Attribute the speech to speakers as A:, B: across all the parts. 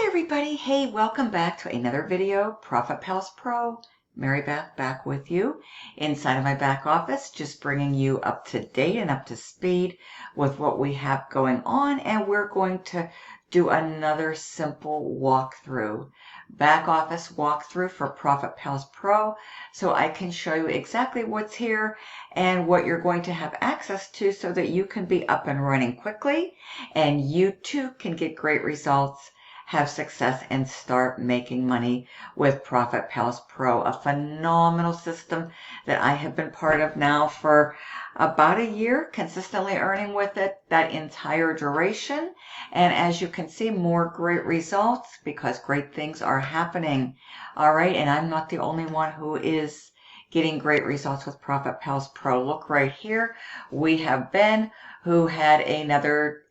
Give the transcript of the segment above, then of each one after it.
A: everybody. Hey, welcome back to another video. Profit Pals Pro. Marybeth back with you inside of my back office, just bringing you up to date and up to speed with what we have going on. And we're going to do another simple walkthrough, back office walkthrough for Profit Pals Pro, so I can show you exactly what's here and what you're going to have access to so that you can be up and running quickly and you too can get great results, have success, and start making money with Profit Pals Pro, a phenomenal system that I have been part of now for about a year, consistently earning with it that entire duration. And as you can see, more great results because great things are happening. All right, and I'm not the only one who is getting great results with Profit Pals Pro. Look right here. We have Ben, who had another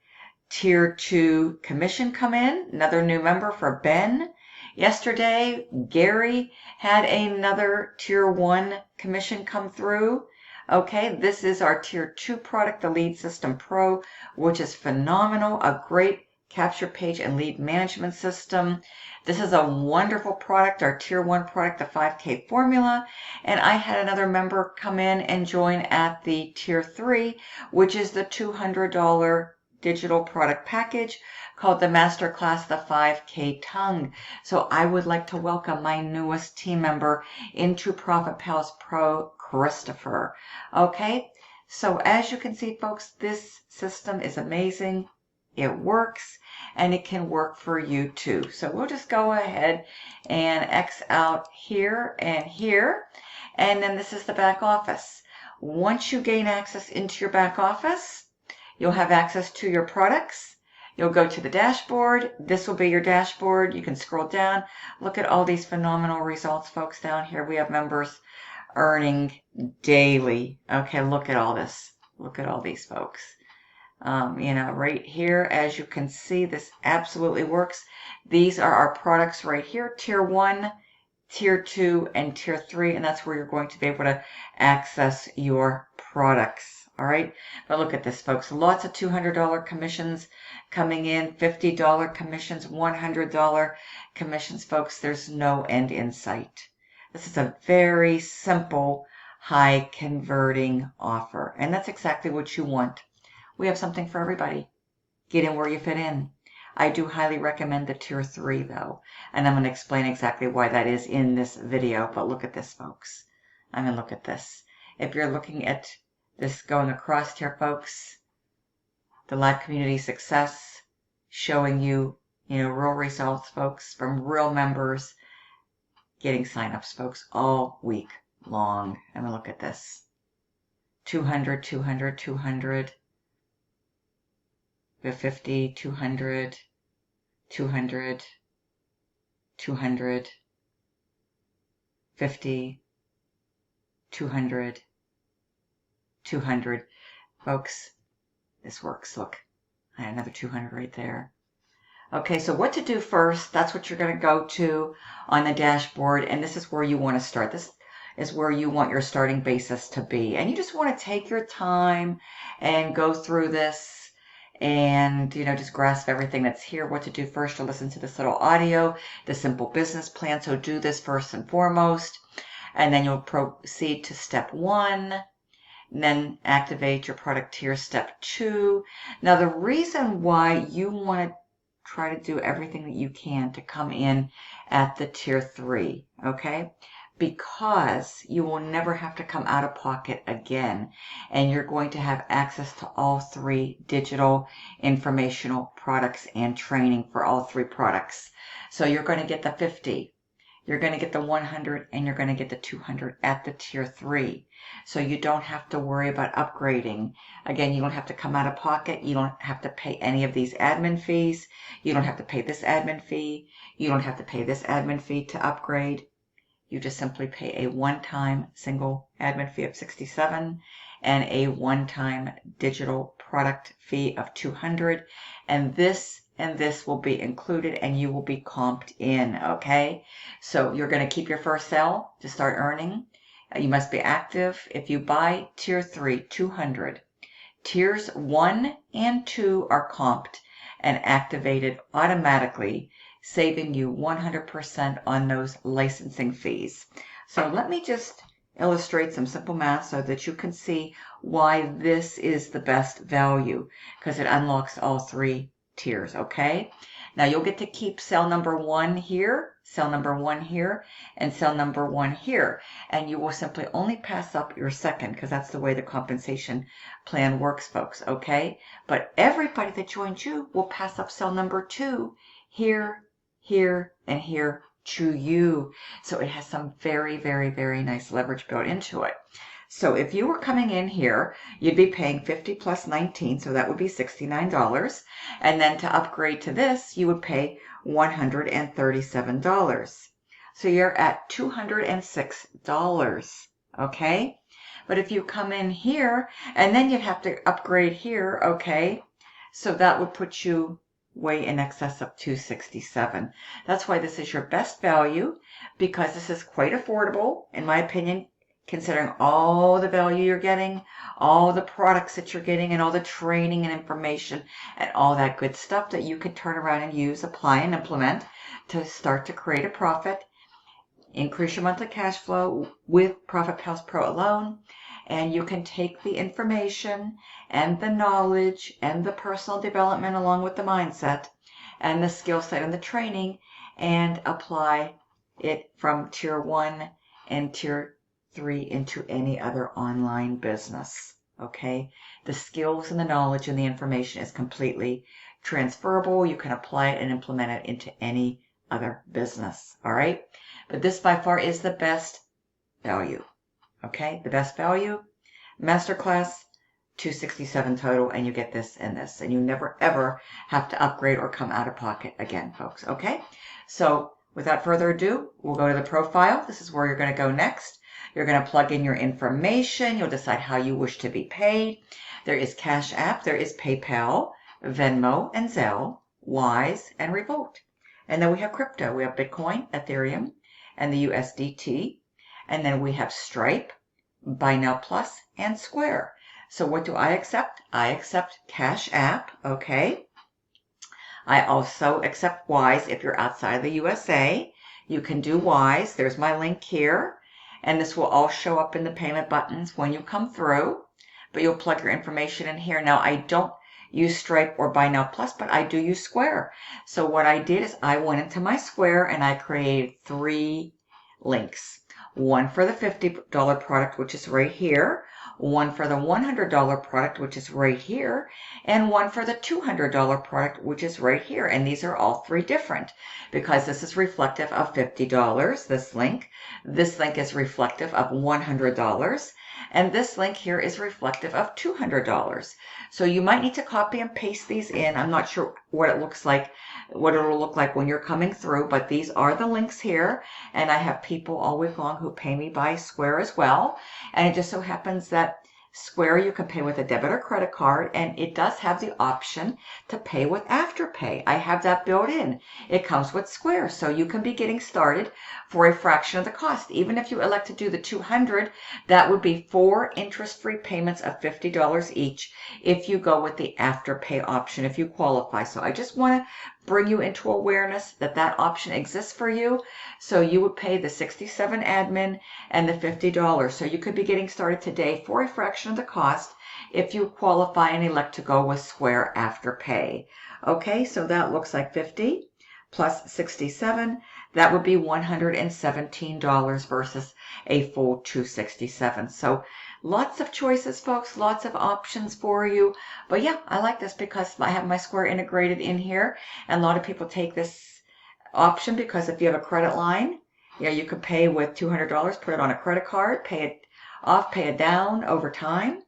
A: Tier 2 commission come in, another new member for Ben. Yesterday, Gary had another Tier 1 commission come through. Okay, this is our Tier 2 product, the Lead System Pro, which is phenomenal, a great capture page and lead management system. This is a wonderful product, our Tier 1 product, the 5K formula. And I had another member come in and join at the Tier 3, which is the $200 digital product package called the Masterclass, the 5K tongue. So I would like to welcome my newest team member into Profit Pals Pro, Christopher. Okay, so as you can see, folks, this system is amazing. It works, and it can work for you too. So we'll just go ahead and X out here and here, and then this is the back office. Once you gain access into your back office, you'll have access to your products. You'll go to the dashboard. This will be your dashboard. You can scroll down. Look at all these phenomenal results, folks, down here. We have members earning daily. Okay, look at all this. Look at all these folks. Right here, as you can see, this absolutely works. These are our products right here, Tier 1, Tier 2, and Tier 3, and that's where you're going to be able to access your products. All right, but look at this, folks. Lots of $200 commissions coming in, $50 commissions, $100 commissions, folks. There's no end in sight. This is a very simple, high converting offer, and that's exactly what you want. We have something for everybody. Get in where you fit in. I do highly recommend the Tier 3, though, and I'm going to explain exactly why that is in this video. But look at this, folks. I mean, look at this. If you're looking at this going across here, folks, the live community success, showing you, real results, folks, from real members, getting signups, folks, all week long. I mean, look at this. 200, 200, 200. We have 50, 200, 200, 200, 50, 200, 200. Folks, this works. Look, I had another 200 right there. Okay, so what to do first, that's what you're going to go to on the dashboard, and this is where you want to start. This is where you want your starting basis to be. And you just want to take your time and go through this and, just grasp everything that's here. What to do first, to listen to this little audio, the simple business plan. So do this first and foremost, and then you'll proceed to step 1. And then activate your product tier, step 2. Now, the reason why you want to try to do everything that you can to come in at the Tier 3, okay? Because you will never have to come out of pocket again, and you're going to have access to all 3 digital informational products and training for all 3 products. So you're going to get the 50. You're going to get the 100, and you're going to get the 200 at the Tier 3. So you don't have to worry about upgrading. Again, you don't have to come out of pocket. You don't have to pay any of these admin fees. You don't have to pay this admin fee. You don't have to pay this admin fee to upgrade. You just simply pay a one-time single admin fee of $67 and a one-time digital product fee of $200. And this will be included, and you will be comped in, okay? So you're going to keep your first sale to start earning. You must be active. If you buy Tier 3, 200. Tiers 1 and 2 are comped and activated automatically saving you 100% on those licensing fees. So let me just illustrate some simple math so that you can see why this is the best value, because it unlocks all 3 tiers, okay? Now you'll get to keep cell number 1 here, cell number 1 here, and cell number 1 here. And you will simply only pass up your second, because that's the way the compensation plan works, folks, okay? But everybody that joins you will pass up cell number 2 here, here, and here to you. So it has some very, very, very nice leverage built into it. So if you were coming in here, you'd be paying 50 plus 19, so that would be $69. And then to upgrade to this, you would pay $137. So you're at $206, okay? But if you come in here, and then you'd have to upgrade here, okay? So that would put you way in excess of $267. That's why this is your best value, because this is quite affordable, in my opinion, considering all the value you're getting, all the products that you're getting, and all the training and information and all that good stuff that you can turn around and use, apply, and implement to start to create a profit, increase your monthly cash flow with Profit Pals Pro alone. And you can take the information and the knowledge and the personal development along with the mindset and the skill set and the training and apply it from tier 1 and tier 3 into any other online business. Okay? The skills and the knowledge and the information is completely transferable. You can apply it and implement it into any other business. All right? But this by far is the best value. Okay, the best value, masterclass, $267 total, and you get this and this. And you never, ever have to upgrade or come out of pocket again, folks. Okay, so without further ado, we'll go to the profile. This is where you're going to go next. You're going to plug in your information. You'll decide how you wish to be paid. There is Cash App. There is PayPal, Venmo, and Zelle, Wise, and Revolt. And then we have crypto. We have Bitcoin, Ethereum, and the USDT. And then we have Stripe, Buy Now Plus, and Square. So what do I accept? I accept Cash App, okay? I also accept Wise if you're outside of the USA. You can do Wise. There's my link here. And this will all show up in the payment buttons when you come through. But you'll plug your information in here. Now, I don't use Stripe or Buy Now Plus, but I do use Square. So what I did is I went into my Square and I created 3 links. One for the $50 product, which is right here, one for the $100 product, which is right here, and one for the $200 product, which is right here. And these are all 3 different because this is reflective of $50, this link. This link is reflective of $100. And this link here is reflective of $200. So you might need to copy and paste these in. I'm not sure what it looks like, what it'll look like when you're coming through, but these are the links here. And I have people all week long who pay me by Square as well. And it just so happens that Square you can pay with a debit or credit card, and it does have the option to pay with Afterpay. I have that built in. It comes with Square, so you can be getting started for a fraction of the cost. Even if you elect to do the $200, that would be 4 interest-free payments of $50 each if you go with the Afterpay option, if you qualify. So I just want to bring you into awareness that that option exists for you. So you would pay the $67 admin and the $50. So you could be getting started today for a fraction of the cost if you qualify and elect to go with Square Afterpay. Okay, so that looks like 50 plus 67. That would be $117 versus a full $267. So lots of choices, folks, lots of options for you. But yeah, I like this because I have my Square integrated in here. And a lot of people take this option because if you have a credit line, yeah, you could pay with $200, put it on a credit card, pay it off, pay it down over time.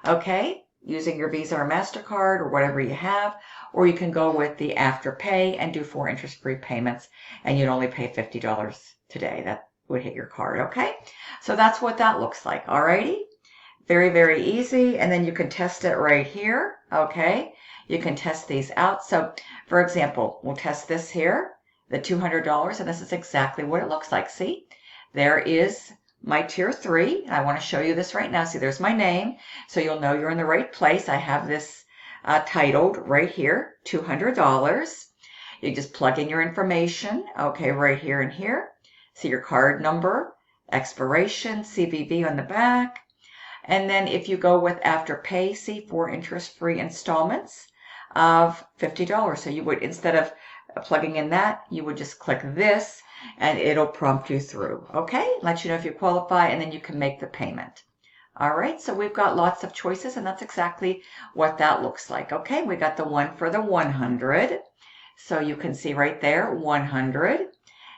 A: Okay, using your Visa or MasterCard or whatever you have. Or you can go with the Afterpay and do 4 interest-free payments, and you'd only pay $50 today. That would hit your card, okay? So that's what that looks like, alrighty? Very, very easy, and then you can test it right here, okay? You can test these out. So, for example, we'll test this here, the $200, and this is exactly what it looks like. See, there is my tier 3. I want to show you this right now. See, there's my name, so you'll know you're in the right place. I have this titled right here, $200. You just plug in your information, okay, right here and here. See your card number, expiration, CVV on the back. And then if you go with Afterpay, see 4 interest-free installments of $50. So you would, instead of plugging in that, you would just click this and it'll prompt you through, okay? Let you know if you qualify, and then you can make the payment. All right, so we've got lots of choices, and that's exactly what that looks like. Okay, we got the one for the 100. So you can see right there, 100.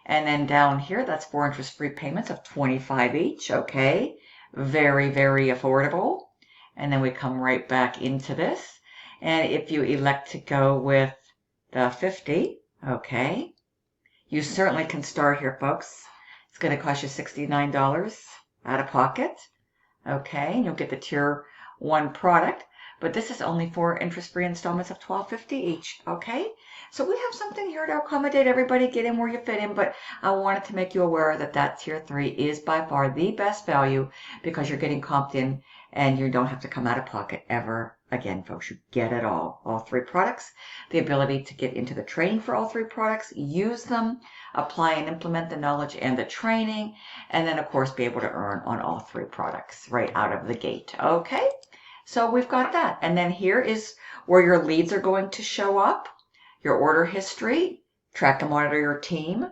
A: And then down here, that's 4 interest-free payments of 25 each. Okay, very, very affordable. And then we come right back into this. And if you elect to go with the 50, okay, you certainly can start here, folks. It's going to cost you $69 out of pocket. Okay, and you'll get the tier 1 product, but this is only 4 interest-free installments of $12.50 each. Okay, so we have something here to accommodate everybody. Get in where you fit in, but I wanted to make you aware that that tier 3 is by far the best value because you're getting comped in and you don't have to come out of pocket ever again, folks. You get it all 3 products, the ability to get into the training for all 3 products, use them, apply and implement the knowledge and the training, and then of course be able to earn on all 3 products right out of the gate. Okay, so we've got that. And then here is where your leads are going to show up, your order history, track and monitor your team,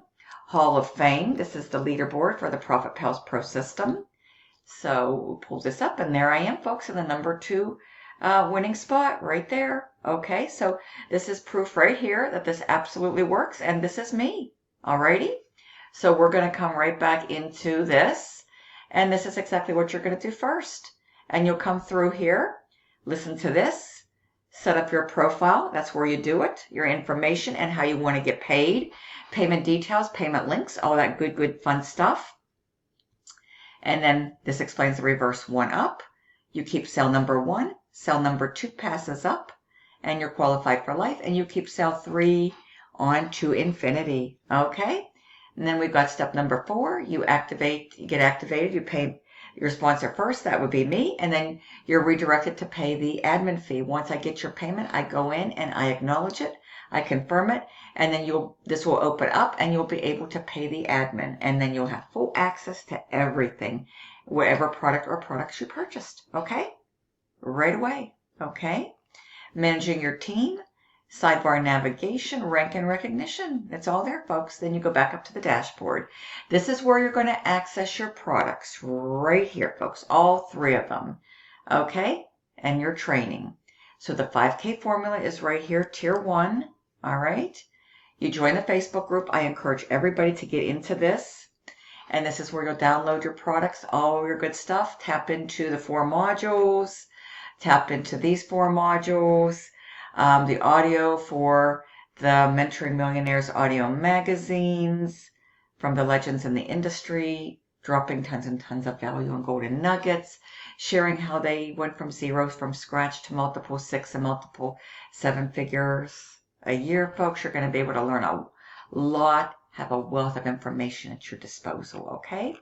A: Hall of Fame. This is the leaderboard for the Profit Pals Pro system. So we'll pull this up, and there I am, folks, in the number 2 winning spot right there. Okay, so this is proof right here that this absolutely works, and this is me. Alrighty, so we're going to come right back into this, and this is exactly what you're going to do first. And you'll come through here, listen to this, set up your profile. That's where you do it, your information and how you want to get paid, payment details, payment links, all that good fun stuff. And then this explains the reverse 1 up. You keep cell number 1, cell number 2 passes up, and you're qualified for life, and you keep cell 3 on to infinity. Okay, and then we've got step number 4. You get activated, you pay your sponsor first, that would be me, and then you're redirected to pay the admin fee. Once I get your payment, I go in and I acknowledge it, I confirm it, and then this will open up and you'll be able to pay the admin, and then you'll have full access to everything, whatever product or products you purchased. Okay, right away. Okay, managing your team, sidebar navigation, rank and recognition. It's all there, folks. Then you go back up to the dashboard. This is where you're going to access your products right here, folks. All 3 of them. Okay, and your training. So the 5K formula is right here, tier 1. All right. You join the Facebook group. I encourage everybody to get into this. And this is where you'll download your products, all your good stuff. Tap into the 4 modules. Tap into these 4 modules. The audio for the Mentoring Millionaires audio magazines from the legends in the industry, dropping tons and tons of value and golden nuggets, sharing how they went from zero, from scratch to multiple 6 and multiple 7 figures a year. Folks, you're going to be able to learn a lot, have a wealth of information at your disposal. Okay,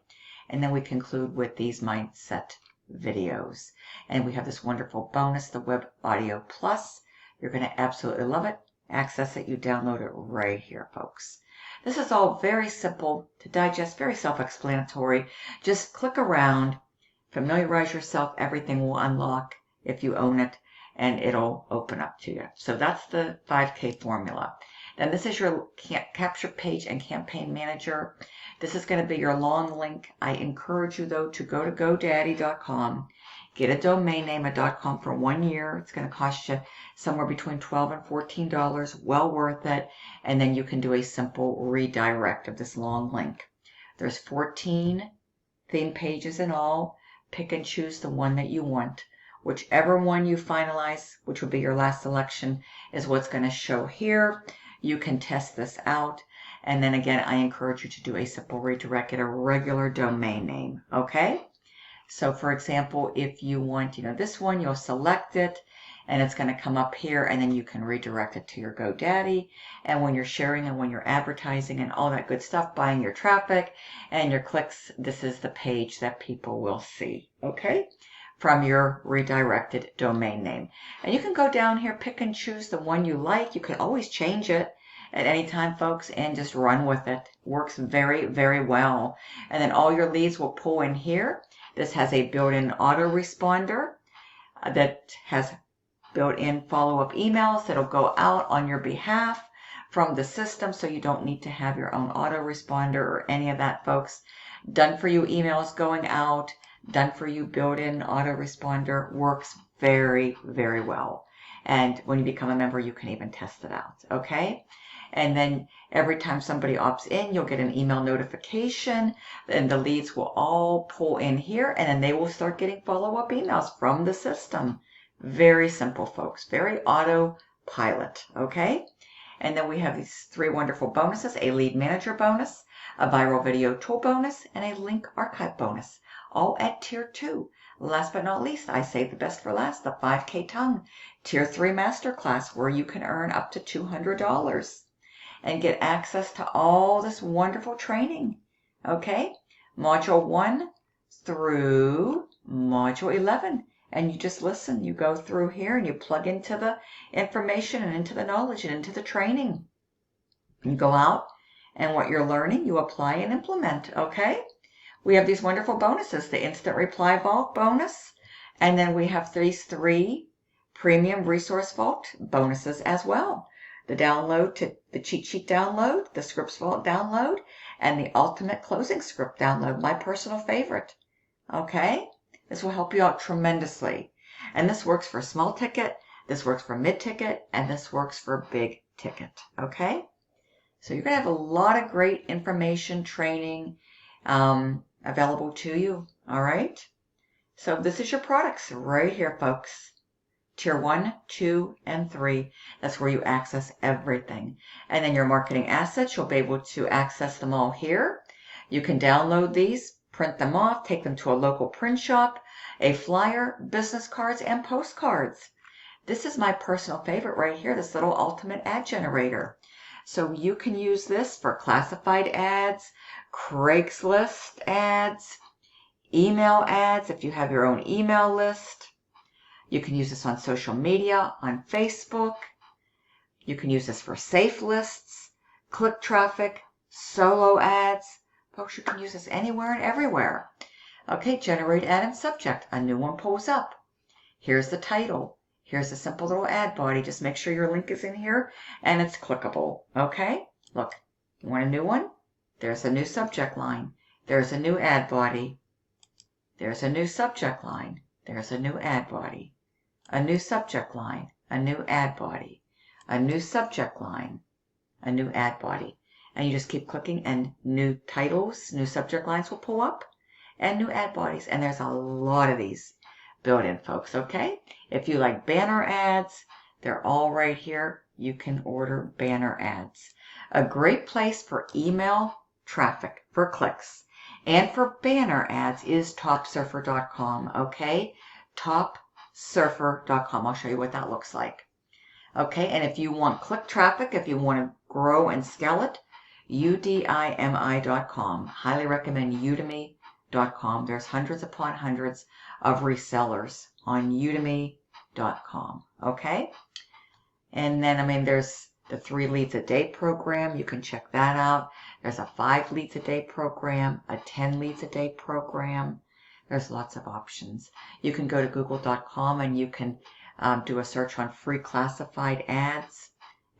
A: and then we conclude with these mindset videos, and we have this wonderful bonus, the Web Audio Plus. You're going to absolutely love it. Access it. You download it right here, folks. This is all very simple to digest, very self-explanatory. Just click around, familiarize yourself. Everything will unlock if you own it, and it'll open up to you. So that's the 5K formula. Then this is your capture page and campaign manager. This is going to be your long link. I encourage you, though, to go to GoDaddy.com. Get a domain name, a .com, for 1 year. It's going to cost you somewhere between $12 and $14. Well worth it. And then you can do a simple redirect of this long link. There's 14 theme pages in all. Pick and choose the one that you want. Whichever one you finalize, which will be your last selection, is what's going to show here. You can test this out. And then again, I encourage you to do a simple redirect, get a regular domain name. Okay? So for example, if you want, this one, you'll select it and it's going to come up here, and then you can redirect it to your GoDaddy. And when you're sharing and when you're advertising and all that good stuff, buying your traffic and your clicks, this is the page that people will see. Okay? From your redirected domain name. And you can go down here, pick and choose the one you like. You can always change it. at any time, folks, and just run with it. Works very, very well. And then all your leads will pull in here. This has a built-in autoresponder that has built-in follow-up emails that'll go out on your behalf from the system, so you don't need to have your own autoresponder or any of that, folks. Done for you emails going out, done for you built-in autoresponder, works very, very well. And when you become a member, you can even test it out, okay? And then every time somebody opts in, you'll get an email notification, and the leads will all pull in here, and then they will start getting follow-up emails from the system. Very simple, folks. Very autopilot, okay? And then we have these 3 wonderful bonuses: a lead manager bonus, a viral video tool bonus, and a link archive bonus, all at Tier 2. Last but not least, I saved the best for last, the 5K tongue Tier 3 masterclass, where you can earn up to $200 and get access to all this wonderful training, okay? Module 1 through Module 11. And you just listen. You go through here and you plug into the information and into the knowledge and into the training. You go out, and what you're learning, you apply and implement, okay? We have these wonderful bonuses: the Instant Reply Vault bonus, and then we have these 3 Premium Resource Vault bonuses as well. The download to the cheat sheet download, the Scripts Vault download, and the Ultimate Closing Script download, my personal favorite, okay? This will help you out tremendously. And this works for small ticket, this works for mid ticket, and this works for big ticket, okay? So you're going to have a lot of great information, training available to you, all right? So this is your products right here, folks. Tier 1, 2, and 3. That's where you access everything. And then your marketing assets, you'll be able to access them all here. You can download these, print them off, take them to a local print shop, a flyer, business cards, and postcards. This is my personal favorite right here, this little ultimate ad generator. So you can use this for classified ads, Craigslist ads, email ads if you have your own email list. You can use this on social media, on Facebook. You can use this for safe lists, click traffic, solo ads. Folks, you can use this anywhere and everywhere. Okay, generate ad and subject. A new one pulls up. Here's the title. Here's a simple little ad body. Just make sure your link is in here and it's clickable. Okay, look, you want a new one? There's a new subject line. There's a new ad body. There's a new subject line. There's a new ad body. A new subject line. A new ad body. A new subject line. A new ad body. And you just keep clicking, and new titles, new subject lines will pull up, and new ad bodies. And there's a lot of these built in, folks, okay? If you like banner ads, they're all right here. You can order banner ads. A great place for email traffic, for clicks, and for banner ads is topsurfer.com, okay? Topsurfer.com. I'll show you what that looks like. Okay, and if you want click traffic, if you want to grow and scale it, udimi.com. Highly recommend udemy.com. There's hundreds upon hundreds of resellers on udemy.com, okay? And then, I mean, there's the 3 leads a day program. You can check that out. There's a 5 leads a day program, a 10 leads a day program. There's lots of options. You can go to google.com and you can do a search on free classified ads,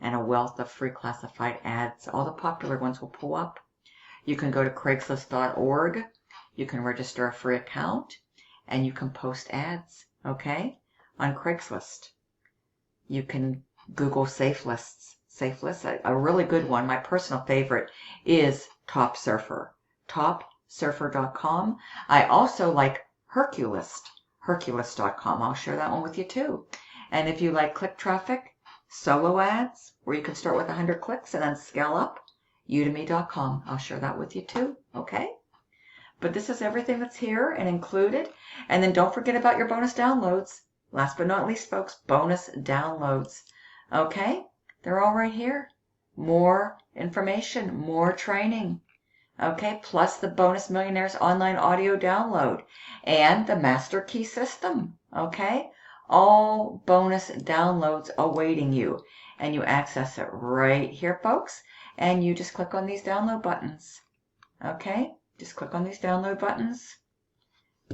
A: and a wealth of free classified ads. All the popular ones will pull up. You can go to Craigslist.org. You can register a free account, and you can post ads, okay, on Craigslist. You can Google safe lists. Safe lists, a really good one, my personal favorite, is Top Surfer. Topsurfer.com. I also like Herculist. Herculist.com. I'll share that one with you too. And if you like click traffic, solo ads, where you can start with 100 clicks and then scale up, udemy.com. I'll share that with you too, okay? But this is everything that's here and included. And then don't forget about your bonus downloads. Last but not least, folks, bonus downloads. Okay? They're all right here. More information, more training. Okay, plus the Bonus Millionaires online audio download and the Master Key system. Okay, all bonus downloads awaiting you. and you access it right here, folks. And you just click on these download buttons. Okay, just click on these download buttons.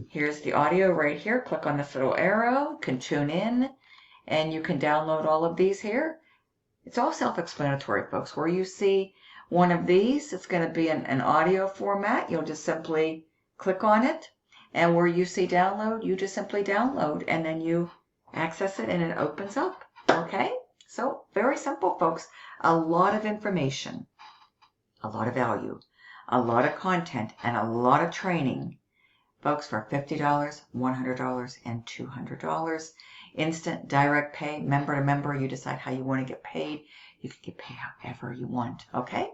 A: Here's the audio right here. Click on this little arrow, can tune in, and you can download all of these here. It's all self-explanatory, folks. Where you see one of these, it's going to be an audio format. You'll just simply click on it. And where you see download, you just simply download, and then you access it and it opens up. Okay? So very simple, folks. A lot of information, a lot of value, a lot of content, and a lot of training. Folks, for $50, $100, and $200. Instant direct pay, member to member. You decide how you want to get paid. You can get paid however you want. Okay?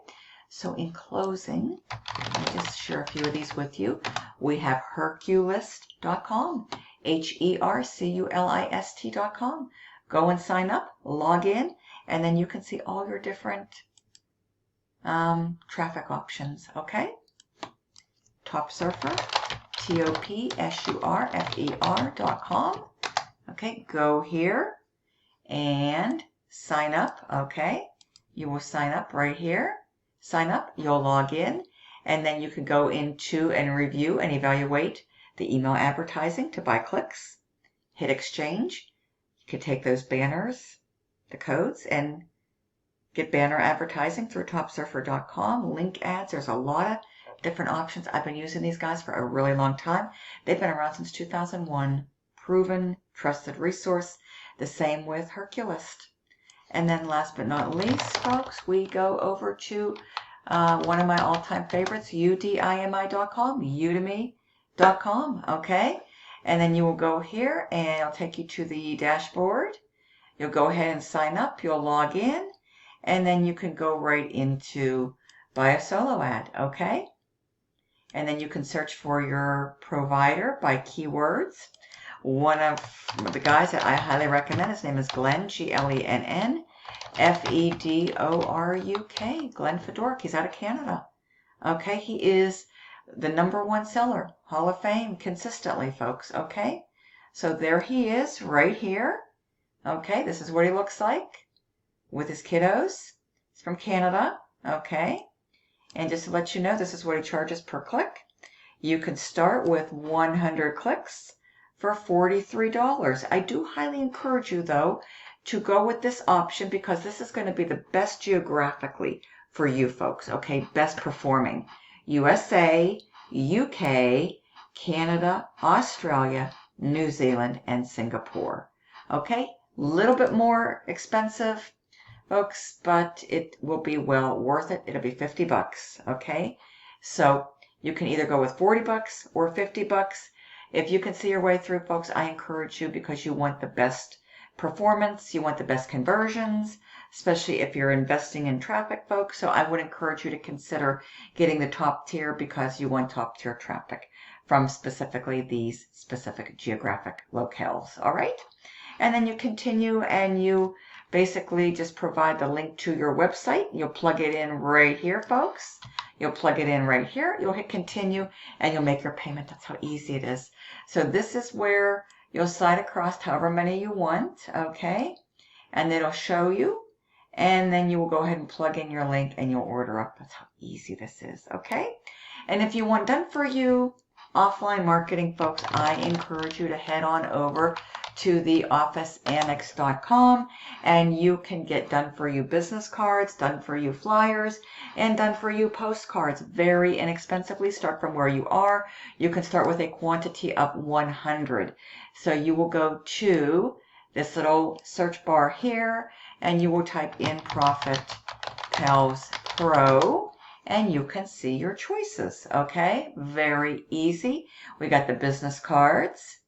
A: So in closing, I'll just share a few of these with you. We have Herculist.com. HERCULIST.com. Go and sign up, log in, and then you can see all your different traffic options. Okay? Top Surfer. TOPSURFER.com. Okay, go here and sign up. Okay, you will sign up right here. Sign up, you'll log in, and then you can go into and review and evaluate the email advertising to buy clicks. Hit exchange. You can take those banners, the codes, and get banner advertising through topsurfer.com. Link ads, there's a lot of different options. I've been using these guys for a really long time. They've been around since 2001. Proven, trusted resource. The same with Herculist. And then last but not least, folks, we go over to one of my all-time favorites, udimi.com, udemy.com, okay? And then you will go here and it'll take you to the dashboard. You'll go ahead and sign up. You'll log in. And then you can go right into buy a solo ad, okay? And then you can search for your provider by keywords. One of the guys that I highly recommend, his name is Glenn, Glenn, Fedoruk. Glenn Fedoruk. He's out of Canada. Okay, he is the #1 seller, Hall of Fame, consistently, folks. Okay, so there he is right here. Okay, this is what he looks like with his kiddos. He's from Canada. Okay. And just to let you know, this is what he charges per click. You can start with 100 clicks for $43. I do highly encourage you, though, to go with this option because this is going to be the best geographically for you folks, okay? Best performing. USA, UK, Canada, Australia, New Zealand, and Singapore. Okay? A little bit more expensive, folks, but it will be well worth it. It'll be $50, okay? So you can either go with $40 or $50. If you can see your way through, folks, I encourage you because you want the best performance, you want the best conversions, especially if you're investing in traffic, folks. So I would encourage you to consider getting the top tier because you want top tier traffic from specifically these specific geographic locales, all right? And then you continue and you basically just provide the link to your website. You'll plug it in right here, folks. You'll plug it in right here. You'll hit continue and you'll make your payment. That's how easy it is. So this is where you'll slide across however many you want, okay? And it'll show you. And then you will go ahead and plug in your link and you'll order up. That's how easy this is, okay? And if you want done for you offline marketing, folks, I encourage you to head on over to the officeannex.com and you can get done for you business cards, done for you flyers, and done for you postcards very inexpensively. Start from where you are. You can start with a quantity of 100. So you will go to this little search bar here and you will type in Profit Pals Pro and you can see your choices. Okay, very easy. We got the business cards.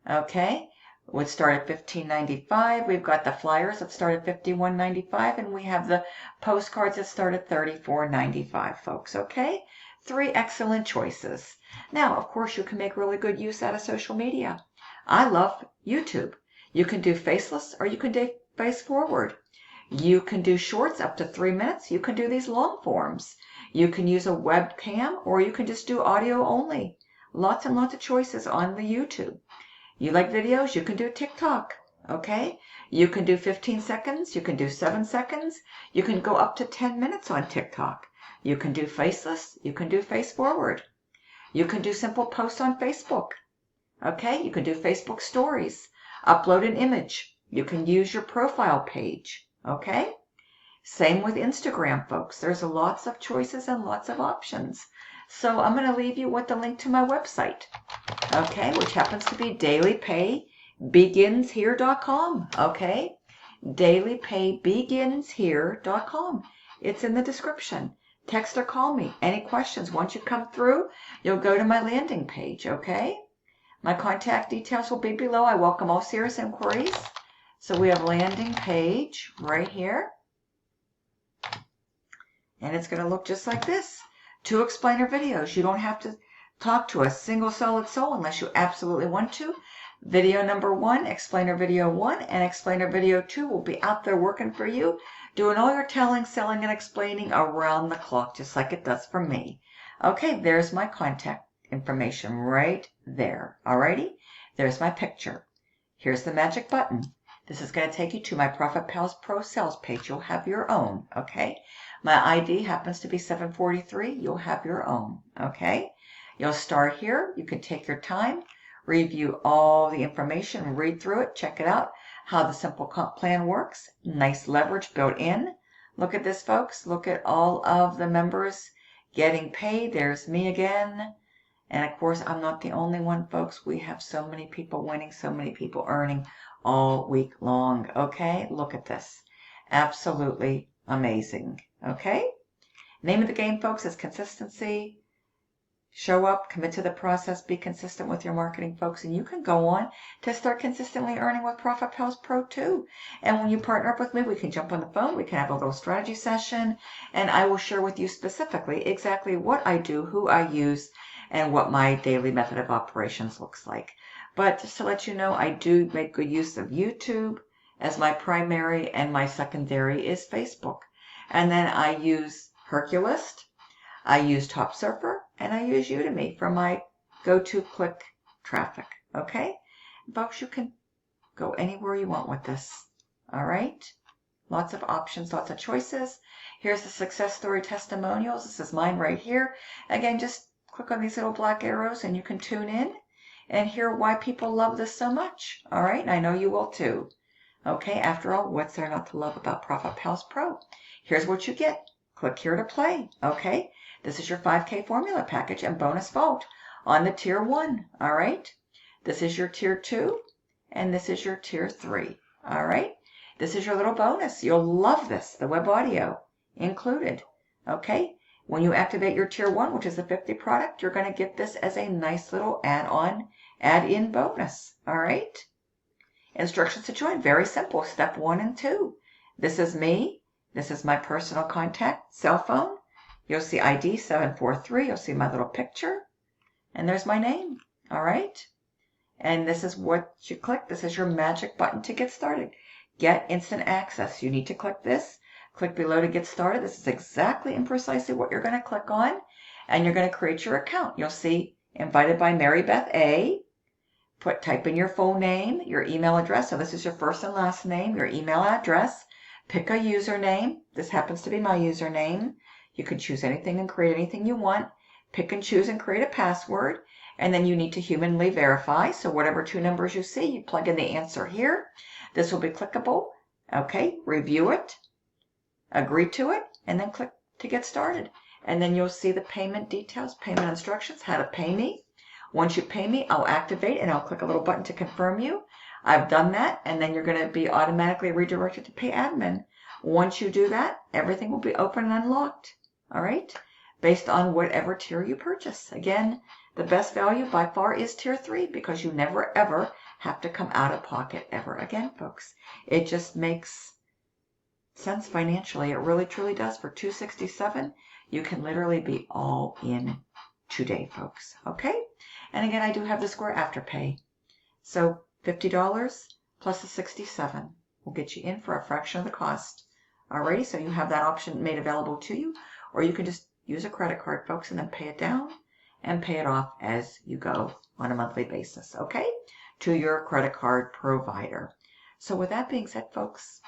A: Okay, would start at $15.95. We've got the flyers that start at $51.95, and we have the postcards that start at $34.95, folks. Okay, 3 excellent choices. Now, of course, you can make really good use out of social media. I love YouTube. You can do faceless or you can do face forward. You can do shorts up to 3 minutes. You can do these long forms. You can use a webcam or you can just do audio only. Lots and lots of choices on the YouTube. You like videos? You can do TikTok. Okay? You can do 15 seconds. You can do 7 seconds. You can go up to 10 minutes on TikTok. You can do faceless. You can do face forward. You can do simple posts on Facebook. Okay? You can do Facebook stories. Upload an image. You can use your profile page. Okay? Same with Instagram, folks. There's lots of choices and lots of options. So I'm going to leave you with the link to my website, okay, which happens to be dailypaybeginshere.com, okay? Dailypaybeginshere.com. It's in the description. Text or call me. Any questions? Once you come through, you'll go to my landing page, okay? My contact details will be below. I welcome all serious inquiries. So we have landing page right here. And it's going to look just like this. 2 explainer videos. You don't have to talk to a single solid soul unless you absolutely want to. Video number 1, explainer video 1, and explainer video 2 will be out there working for you, doing all your telling, selling, and explaining around the clock, just like it does for me. Okay, there's my contact information right there. Alrighty? There's my picture. Here's the magic button. This is going to take you to my Profit Pals Pro sales page. You'll have your own, okay? My ID happens to be 743. You'll have your own, okay? You'll start here. You can take your time, review all the information, read through it, check it out, how the simple comp plan works. Nice leverage built in. Look at this, folks. Look at all of the members getting paid. There's me again. And of course, I'm not the only one, folks. We have so many people winning, so many people earning all week long. Okay, look at this. Absolutely amazing. Okay, name of the game, folks, is consistency. Show up, commit to the process, be consistent with your marketing, folks, and you can go on to start consistently earning with Profit Pals Pro too. And when you partner up with me, we can jump on the phone, we can have a little strategy session, and I will share with you specifically exactly what I do, who I use, and what my daily method of operations looks like. But just to let you know, I do make good use of YouTube as my primary, and my secondary is Facebook. And then I use Herculist, I use Top Surfer, and I use Udemy for my go-to click traffic. Okay? Folks, you can go anywhere you want with this. All right? Lots of options, lots of choices. Here's the success story testimonials. This is mine right here. Again, just click on these little black arrows and you can tune in and hear why people love this so much. All right? And I know you will too. Okay? After all, what's there not to love about Profit Pals Pro? Here's what you get. Click here to play. Okay? This is your 5K formula package and bonus vault on the tier 1. All right? This is your tier 2 and this is your tier 3. All right? This is your little bonus. You'll love this. The web audio included. Okay? When you activate your tier 1, which is the 50 product, you're going to get this as a nice little add-on, add-in bonus. All right? Instructions to join. Very simple. Step 1 and 2. This is me. This is my personal contact cell phone. You'll see ID 743. You'll see my little picture. And there's my name. All right? And this is what you click. This is your magic button to get started. Get instant access. You need to click this. Click below to get started. This is exactly and precisely what you're going to click on. And you're going to create your account. You'll see invited by Marybeth A. Type in your full name, your email address. So this is your first and last name, your email address. Pick a username. This happens to be my username. You can choose anything and create anything you want. Pick and choose and create a password. And then you need to humanly verify. So whatever 2 numbers you see, you plug in the answer here. This will be clickable. Okay, review it, agree to it, and then click to get started. And then you'll see the payment details, payment instructions, how to pay me. Once you pay me, I'll activate and I'll click a little button to confirm you. I've done that, and then you're going to be automatically redirected to pay admin. Once you do that, everything will be open and unlocked. All right? Based on whatever tier you purchase. Again, the best value by far is tier 3 because you never ever have to come out of pocket ever again, folks. It just makes sense financially. It really truly does. For $267, you can literally be all in today, folks. Okay? And again, I do have the Square Afterpay. So $50 plus the $67 will get you in for a fraction of the cost. Alrighty, so you have that option made available to you, or you can just use a credit card, folks, and then pay it down and pay it off as you go on a monthly basis, okay? To your credit card provider. So with that being said, folks,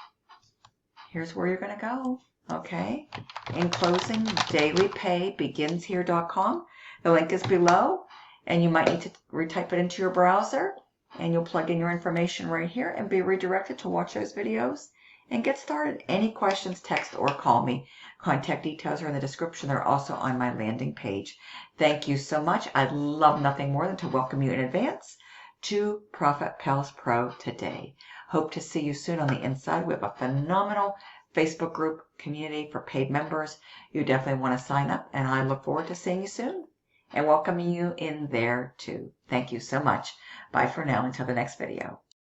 A: here's where you're going to go. Okay. In closing, dailypaybegins.here.com. The link is below, and you might need to retype it into your browser, and you'll plug in your information right here and be redirected to watch those videos and get started. Any questions, text or call me. Contact details are in the description. They're also on my landing page. Thank you so much. I'd love nothing more than to welcome you in advance to Profit Pals Pro today. Hope to see you soon on the inside. We have a phenomenal Facebook group community for paid members. You definitely want to sign up, and I look forward to seeing you soon and welcoming you in there too. Thank you so much. Bye for now until the next video.